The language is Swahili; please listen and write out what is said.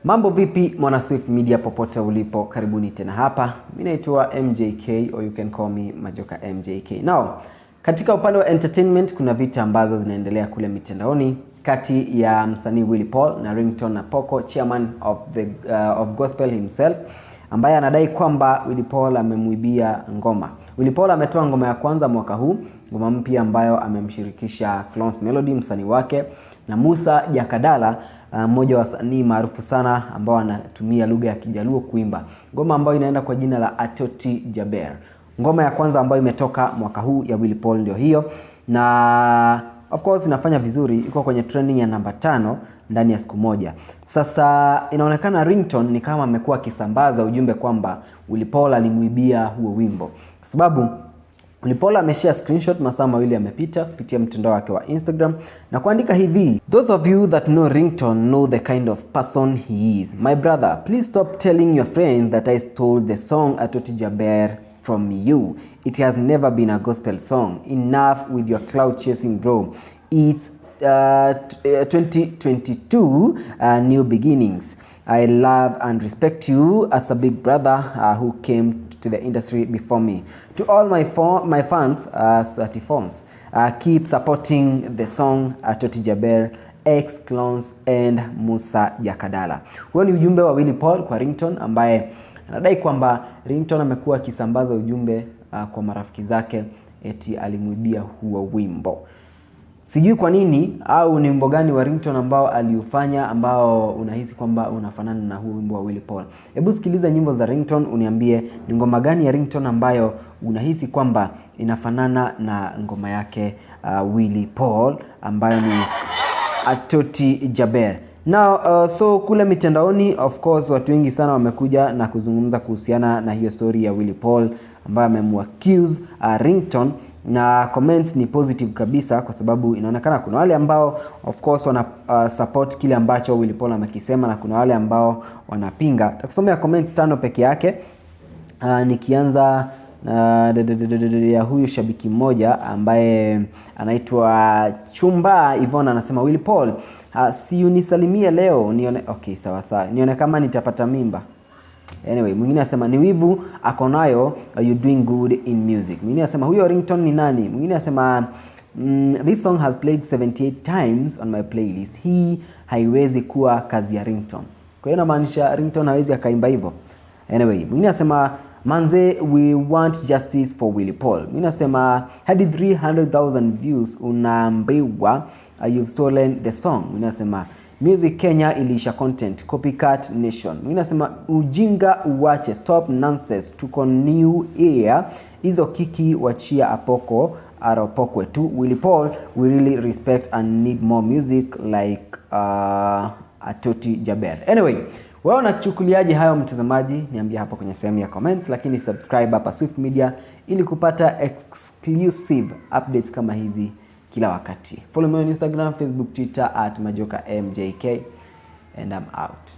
Mambo vipi mwana Swift Media popote ulipo, karibuni tena hapa. Mimi naitwa MJK or you can call me Majoka MJK. Now, katika upande wa entertainment kuna vita ambazo zinaendelea kule mitandaoni kati ya msanii Willy na Ringtone Apoko, chairman of gospel himself, ambaye anadai kwamba Willy amemuibia ngoma. Willy ametoa ngoma ya kwanza mwaka huu, ngoma mpya ambayo amemshirikisha Clones Melody msanii wake na Musalia Mudavadi, mmoja wa wasanii maarufu sana ambao anatumia lugha ya Kijaluo kuimba. Ngoma ambayo inaenda kwa jina la Atoti. Ngoma ya kwanza ambayo imetoka mwaka huu ya Willy ndio hiyo, na of course inafanya vizuri, iko kwenye trending ya namba 5 ndani ya siku moja. Sasa inaonekana Ringtone ni kama amekuwa akisambaza ujumbe kwamba Willy alimuibia huo wimbo, kwa sababu Willy ameshare screenshot masaa mawili yamepita kupitia mtandao wake wa Instagram na kuandika hivi: "Those of you that know Ringtone know the kind of person he is. My brother, please stop telling your friends that I stole the song Atoti from you. It has never been a gospel song. Enough with your cloud chasing bro. It's 2022 new beginnings. I love and respect you as a big brother who came to the industry before me. To all my fans, keep supporting the song Atoti X Clones and Musalia Mudavadi." Huo ni ujumbe wa Willy kwa Ringtone, ambaye anadai kwamba Ringtone amekuwa akisambaza ujumbe kwa marafiki zake eti alimuibia huo wimbo. Sijui kwa nini au ni wimbo gani wa Ringtone ambao aliufanya ambao unahisi kwamba unafanana na huo wimbo wa Willy. Hebu sikiliza nyimbo za Ringtone uniambie ni ngoma gani ya Ringtone ambayo unahisi kwamba inafanana na ngoma yake Willy ambayo ni Atoti. Now, so kule mitandaoni of course watu wengi sana wamekuja na kuzungumza kuhusiana na hiyo story ya Willy ambaye amemuaccuse Ringtone, na comments ni positive kabisa, kwa sababu inaonekana kuna wale ambao of course wana support kile ambacho Willy amekisema na kuna wale ambao wanapinga. Takusomea comments 5 peke yake. Nikianza ya huyu shabiki mmoja ambaye anaitwa Chumba Ivona, anasema Willy si unisalimie leo nione. Okay, sawa. Nione kama nitapata mimba. Anyway, mwingine anasema ni wivu akonayo, you doing good in music. Mwingine anasema huyo Ringtone ni nani? Mwingine anasema this song has played 78 times on my playlist. Hii haiwezi kuwa kazi ya Ringtone. Kwa hiyo inamaanisha Ringtone hawezi akaimba hivyo. Anyway, mwingine anasema manze, we want justice for Willy Mwingine anasema hadi 300,000 views unaambiwa you've stolen the song. Mwingine anasema Music Kenya ilisha content, copycat nation. Mwingine anasema ujinga uwache, stop nonsense, tuko new era. Hizo kiki wachia Apoko aropokwe tu. Willy we really respect and need more music like Atoti. Anyway, wewe unachukuliaje hayo mtazamaji? Niambie hapa kwenye sehemu ya comments, lakini subscribe hapa Swift Media ili kupata exclusive updates kama hizi kila wakati. Follow me on Instagram, Facebook, Twitter @MajokaMJK, and I'm out.